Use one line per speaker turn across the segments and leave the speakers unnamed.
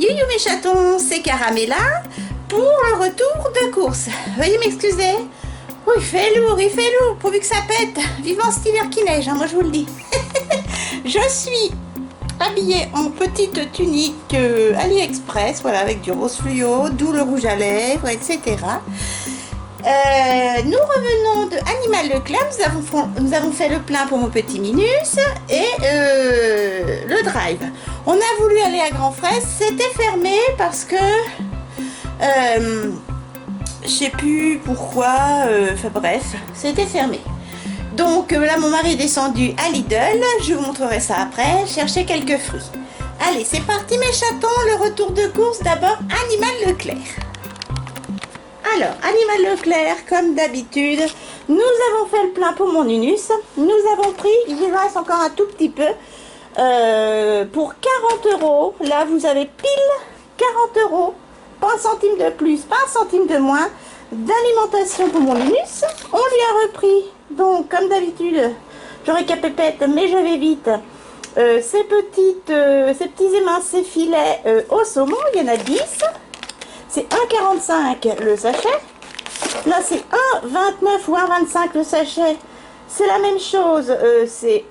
Yuyu mes chatons, c'est Caramella pour le retour de course. Veuillez m'excuser. Oh, il fait lourd, pourvu que ça pète. Vivant cet hiver qui neige, hein, moi je vous le dis. Je suis habillée en petite tunique AliExpress, voilà, avec du rose fluo, d'où le rouge à lèvres, etc. Nous revenons de Animal Leclerc, nous avons fait le plein pour mon petit Minus et le drive. On a voulu aller à Grand Fraisse, c'était fermé parce que je sais plus pourquoi, enfin bref, c'était fermé. Donc là mon mari est descendu à Lidl, je vous montrerai ça après, chercher quelques fruits. Allez, c'est parti mes chatons, le retour de course, d'abord Animal Leclerc. Alors, Animal Leclerc, comme d'habitude, nous avons fait le plein pour mon Unus. Nous avons pris, il vous reste encore un tout petit peu, pour 40 €. Là, vous avez pile 40 €, pas un centime de plus, pas un centime de moins, d'alimentation pour mon Unus. On lui a repris, donc, comme d'habitude, j'aurais qu'à pépette, mais je vais vite, ces petits émincés filets au saumon, il y en a 10. C'est 1,45 le sachet. Là, c'est 1,29 ou 1,25 le sachet. C'est la même chose. C'est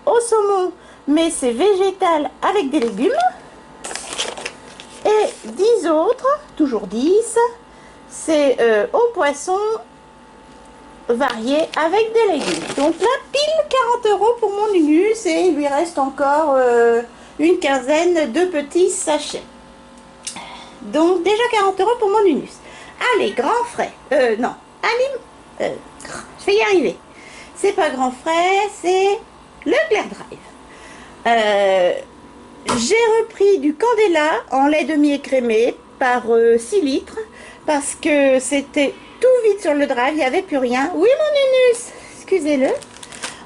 au saumon, mais c'est végétal avec des légumes. Et 10 autres, toujours 10, c'est au poisson varié avec des légumes. Donc là, pile 40 € pour mon Unus et il lui reste encore une quinzaine de petits sachets. Donc déjà 40 € pour mon Unus. Allez, Grand Frais. Non, je vais y arriver. C'est pas Grand Frais, c'est Leclerc Drive. J'ai repris du Candela en lait demi-écrémé par 6 litres parce que c'était tout vide sur le drive, il n'y avait plus rien. Oui mon Unus, excusez-le.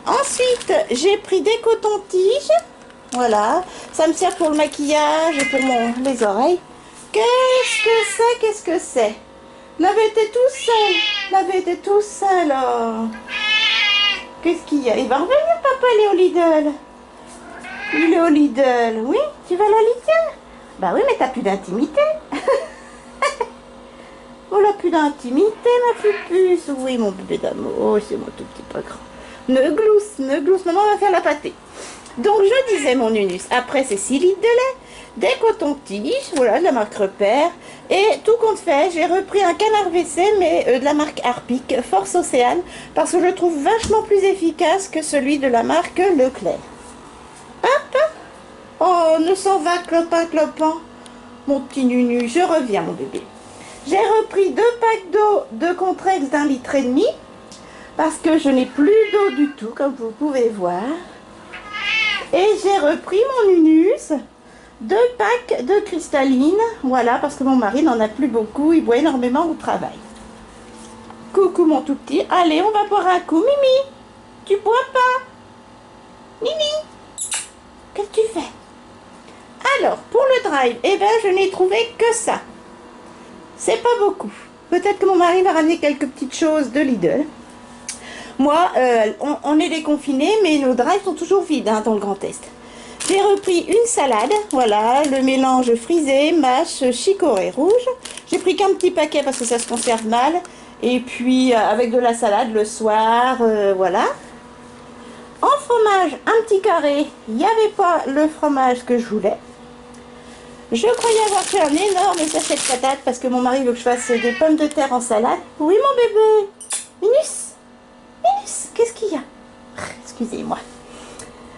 Ensuite, j'ai pris des cotons-tiges. Voilà, ça me sert pour le maquillage et pour les oreilles. Qu'est-ce que c'est? L'avait été tout seul, oh. Qu'est-ce qu'il y a? Il va revenir, papa, il est au Lidl. Il est au Lidl, oui? Tu vas à la Lidl? Bah oui, mais t'as plus d'intimité. Oh là, plus d'intimité, ma pupuce. Oui, mon bébé d'amour. Oh, c'est mon tout petit pas grand. Ne glousse, maman va faire la pâtée. Donc, je disais mon Unus. Après, c'est 6 litres de lait. Des cotons-tiges, voilà, de la marque Repère. Et tout compte fait, j'ai repris un canard WC, mais de la marque Harpic, Force Océane, parce que je le trouve vachement plus efficace que celui de la marque Leclerc. Hop! Oh, ne s'en va, clopin, mon petit Nunu, je reviens, mon bébé. J'ai repris 2 packs d'eau de Contrex d'1,5 litre, parce que je n'ai plus d'eau du tout, comme vous pouvez voir. Et j'ai repris mon Unus. 2 packs de cristalline, voilà, parce que mon mari n'en a plus beaucoup, il boit énormément au travail. Coucou mon tout petit, allez, on va boire un coup. Mimi, tu bois pas? Mimi, qu'est-ce que tu fais? Alors, pour le drive, eh ben, je n'ai trouvé que ça. C'est pas beaucoup. Peut-être que mon mari va ramener quelques petites choses de Lidl. Moi, on est déconfinés, mais nos drives sont toujours vides hein, dans le Grand Est. J'ai repris une salade, voilà, le mélange frisé, mâche, chicorée rouge. J'ai pris qu'un petit paquet parce que ça se conserve mal. Et puis avec de la salade le soir, voilà. En fromage, un petit carré, il n'y avait pas le fromage que je voulais. Je croyais avoir fait un énorme sachet de patates parce que mon mari veut que je fasse des pommes de terre en salade. Oui mon bébé, Minus, qu'est-ce qu'il y a? Excusez-moi.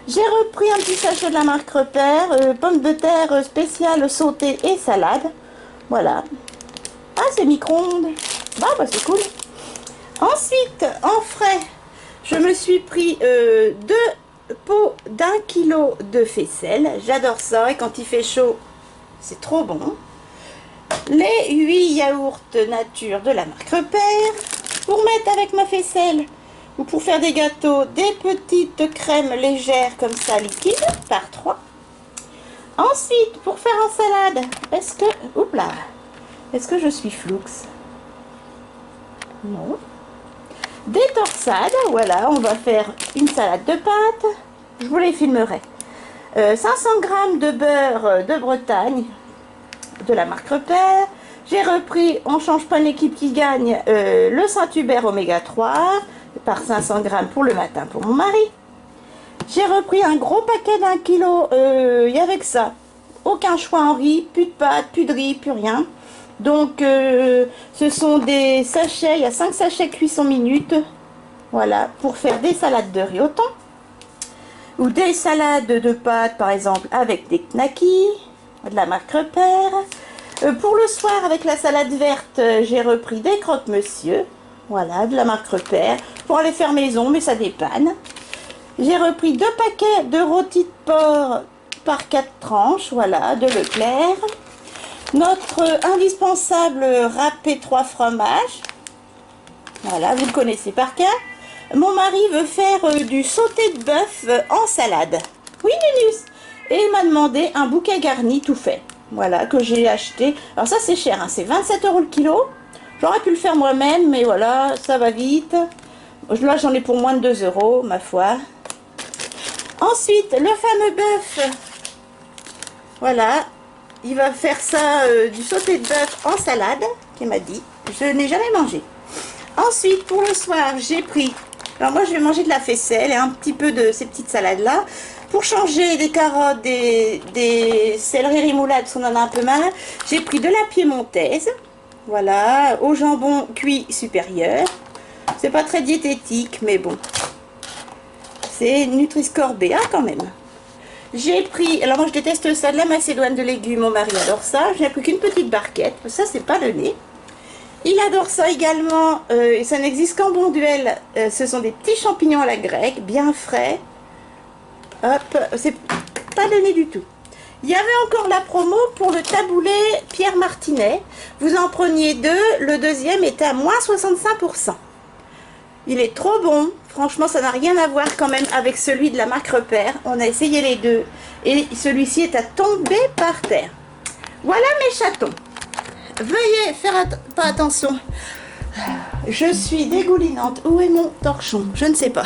J'ai repris un petit sachet de la marque Repère, pommes de terre spéciales sautées et salade. Voilà. Ah, c'est micro-ondes. Bah, c'est cool. Ensuite, en frais, je me suis pris 2 pots d'1 kg de faisselle. J'adore ça et quand il fait chaud, c'est trop bon. Les 8 yaourts nature de la marque Repère. Pour mettre avec ma faisselle ou pour faire des gâteaux, des petites crèmes légères comme ça, liquides, par 3. Ensuite, pour faire en salade, est-ce que je suis floux? Non. Des torsades, voilà, on va faire une salade de pâtes. Je vous les filmerai. 500 g de beurre de Bretagne, de la marque Repère. J'ai repris On change pas une équipe qui gagne, le Saint-Hubert Oméga 3 par 500 grammes pour le matin pour mon mari. J'ai repris un gros paquet d'1 kilo, il y avait que ça. Aucun choix en riz, plus de pâtes, plus de riz, plus rien. Donc ce sont des sachets, il y a 5 sachets cuisson minutes. Voilà, pour faire des salades de riz au thon. Ou des salades de pâtes par exemple avec des knackis de la marque Repère. Pour le soir avec la salade verte, j'ai repris des croque-monsieur. Voilà, de la marque Repère. Pour aller faire maison, mais ça dépanne. J'ai repris 2 paquets de rôtis de porc par 4 tranches, voilà, de Leclerc. Notre indispensable râpé 3 fromages. Voilà, vous le connaissez par cœur. Mon mari veut faire du sauté de bœuf en salade. Oui, Nunus. Et il m'a demandé un bouquet garni tout fait. Voilà, que j'ai acheté. Alors ça, c'est cher, hein, c'est 27 € le kilo. J'aurais pu le faire moi-même, mais voilà, ça va vite. Là, j'en ai pour moins de 2 €, ma foi. Ensuite, le fameux bœuf. Voilà, il va faire ça, du sauté de bœuf en salade, qu'il m'a dit. Je n'ai jamais mangé. Ensuite, pour le soir, j'ai pris... Alors moi, je vais manger de la faisselle et un petit peu de ces petites salades-là. Pour changer des carottes, des céleris remoulades, parce qu'on en a un peu marre, j'ai pris de la piémontaise. Voilà, au jambon cuit supérieur. C'est pas très diététique, mais bon. C'est Nutri-Score BA quand même. J'ai pris, alors moi je déteste ça, de la macédoine de légumes, mon mari adore ça. Je n'ai pris qu'une petite barquette, ça c'est pas le nez. Il adore ça également, et ça n'existe qu'en Bonduelle. Ce sont des petits champignons à la grecque, bien frais. Hop, c'est pas donné du tout. Il y avait encore la promo pour le taboulé Pierre Martinet. Vous en preniez 2, le deuxième était à moins 65%. Il est trop bon, franchement ça n'a rien à voir quand même avec celui de la marque Repère. On a essayé les deux et celui-ci est à tomber par terre. Voilà mes chatons. Veuillez faire pas attention. Je suis dégoulinante. Où est mon torchon? Je ne sais pas.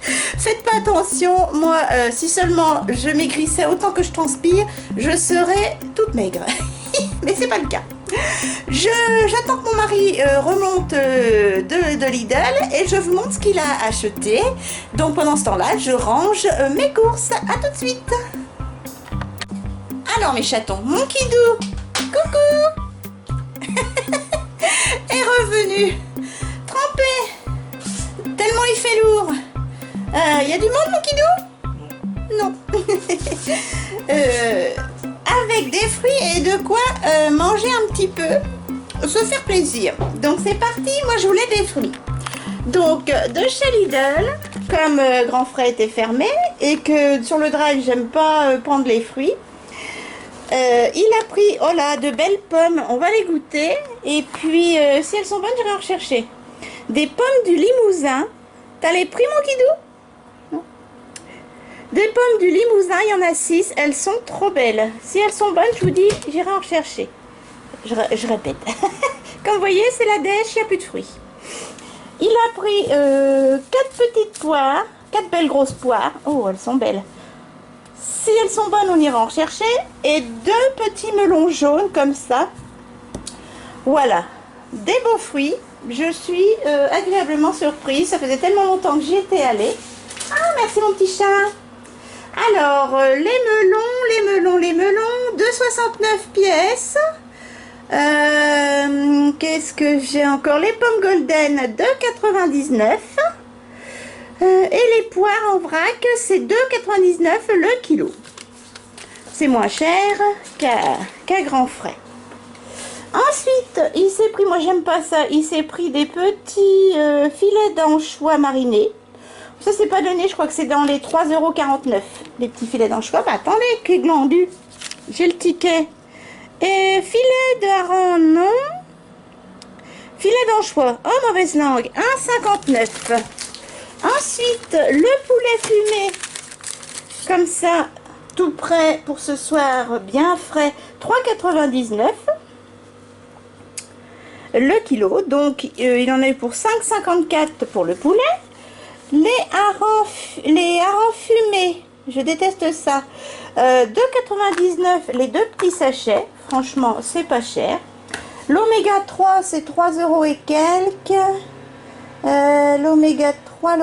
Faites pas attention. Moi, si seulement je maigrissais autant que je transpire, je serais toute maigre. Mais c'est pas le cas. J'attends que mon mari remonte de Lidl et je vous montre ce qu'il a acheté. Donc pendant ce temps-là, je range mes courses. À tout de suite. Alors mes chatons, mon kidou, coucou, est revenu, trempé, tellement il fait lourd. Y a du monde mon kidou? Non. Avec des fruits et de quoi manger un petit peu, se faire plaisir. Donc c'est parti, moi je voulais des fruits. Donc de chez Lidl, comme Grand Frais était fermé et que sur le drive j'aime pas prendre les fruits, il a pris, oh là, de belles pommes, on va les goûter. Et puis si elles sont bonnes, j'irai en rechercher. Des pommes du Limousin. T'as les prix mon kidou? Des pommes du Limousin, il y en a 6, elles sont trop belles. Si elles sont bonnes, je vous dis, j'irai en rechercher. Je répète. Comme vous voyez, c'est la dèche, il n'y a plus de fruits. Il a pris 4 petites poires, 4 belles grosses poires. Oh, elles sont belles. Si elles sont bonnes, on ira en rechercher. Et 2 petits melons jaunes, comme ça. Voilà, des beaux fruits. Je suis agréablement surprise. Ça faisait tellement longtemps que j'y étais allée. Ah, merci mon petit chat. Alors, les melons, 2,69 pièces. Qu'est-ce que j'ai encore? Les pommes golden, 2,99. Et les poires en vrac, c'est 2,99 le kilo. C'est moins cher qu'à Grand Frais. Ensuite, il s'est pris, moi j'aime pas ça, il s'est pris des petits filets d'anchois marinés. Ça, c'est pas donné, je crois que c'est dans les 3,49 €. Les petits filets d'anchois. Bah, attendez, que glandu. J'ai le ticket. Et filet de hareng, non. Filet d'anchois. Oh, mauvaise langue. 1,59 €. Ensuite, le poulet fumé. Comme ça, tout prêt pour ce soir, bien frais. 3,99 € le kilo. Donc, il en a eu pour 5,54 € pour le poulet. Les harengs fumés, Je déteste ça. 2,99 les deux petits sachets. Franchement, c'est pas cher. L'oméga 3, c'est 3 € et quelques. L'oméga 3,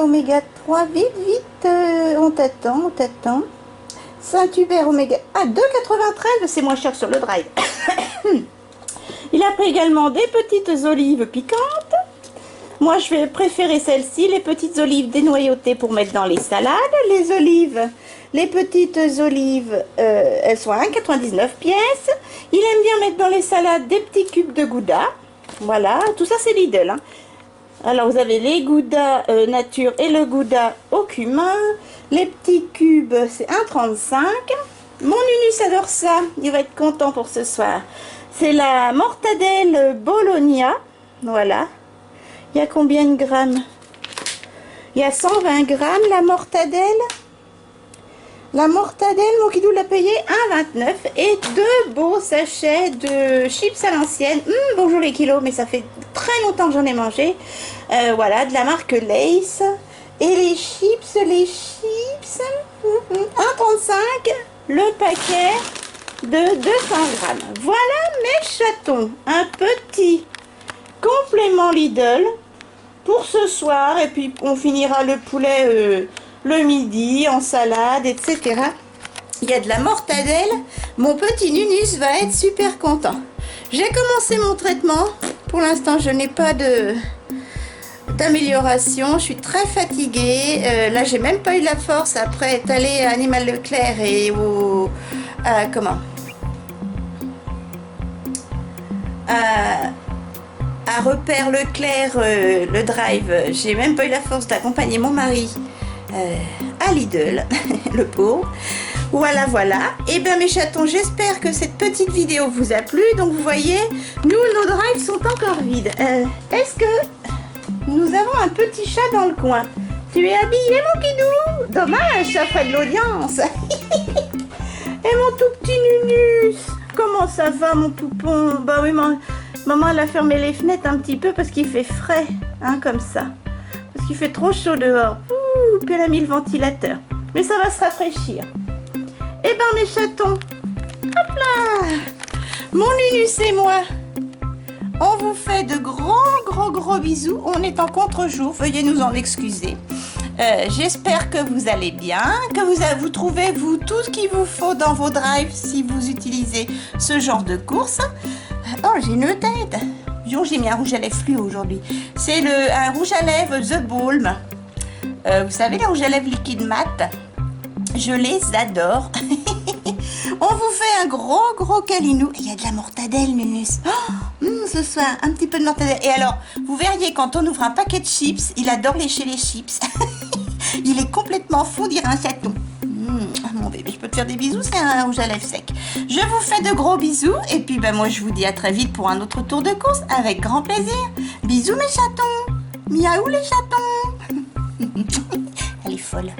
vite, on t'attend. Saint-Hubert oméga. Ah, 2,93, c'est moins cher sur le drive. Il a pris également des petites olives piquantes. Moi, je vais préférer celles-ci, les petites olives dénoyautées pour mettre dans les salades. Les petites olives, elles sont à 1,99 pièces. Il aime bien mettre dans les salades des petits cubes de gouda. Voilà, tout ça c'est Lidl. Hein. Alors, vous avez les goudas nature et le gouda au cumin. Les petits cubes, c'est 1,35. Mon Nunus adore ça. Il va être content pour ce soir. C'est la mortadelle Bologna. Voilà. Il y a combien de grammes? Il y a 120 grammes la mortadelle. La mortadelle, mon kidou l'a payé 1,29 et deux beaux sachets de chips à l'ancienne. Bonjour les kilos, mais ça fait très longtemps que j'en ai mangé. Voilà, de la marque Lay's. Et les chips, 1,35 le paquet de 200 grammes. Voilà mes chatons, un petit complément Lidl pour ce soir. Et puis on finira le poulet le midi en salade, etc. Il y a de la mortadelle. Mon petit Nunus va être super content. J'ai commencé mon traitement. Pour l'instant, je n'ai pas d'amélioration. Je suis très fatiguée. Là, j'ai même pas eu la force après être allée à Animal Leclerc et au... à Repère Leclerc, le drive. J'ai même pas eu la force d'accompagner mon mari à Lidl, le pauvre. Voilà. Et bien mes chatons, j'espère que cette petite vidéo vous a plu. Donc vous voyez, nous, nos drives sont encore vides. Est-ce que nous avons un petit chat dans le coin? Tu es habillé, mon kidou? Dommage, ça ferait de l'audience. Et mon tout petit Nunus, comment ça va, mon poupon? Bah oui, maman, elle a fermé les fenêtres un petit peu parce qu'il fait frais, hein, comme ça. Parce qu'il fait trop chaud dehors. Ouh, puis elle a mis le ventilateur. Mais ça va se rafraîchir. Eh ben, mes chatons, hop là, mon Nunus et moi, on vous fait de gros bisous. On est en contre-jour, veuillez nous en excuser. J'espère que vous allez bien, que vous trouvez tout ce qu'il vous faut dans vos drives si vous utilisez ce genre de course. Oh, j'ai une tête. J'ai mis un rouge à lèvres fluo aujourd'hui. C'est un rouge à lèvres The Balm. Vous savez, les rouges à lèvres liquide mat. Je les adore. On vous fait un gros câlinou. Il y a de la mortadelle, Nunus. Ce soir, un petit peu de mortadelle. Et alors, vous verriez, quand on ouvre un paquet de chips, il adore lécher les chips. Il est complètement fou, dirait un chaton. Mon bébé, je peux te faire des bisous, c'est un rouge à lèvres sec. Je vous fais de gros bisous. Et puis, moi, je vous dis à très vite pour un autre tour de course, avec grand plaisir. Bisous, mes chatons. Miaou, les chatons. Elle est folle.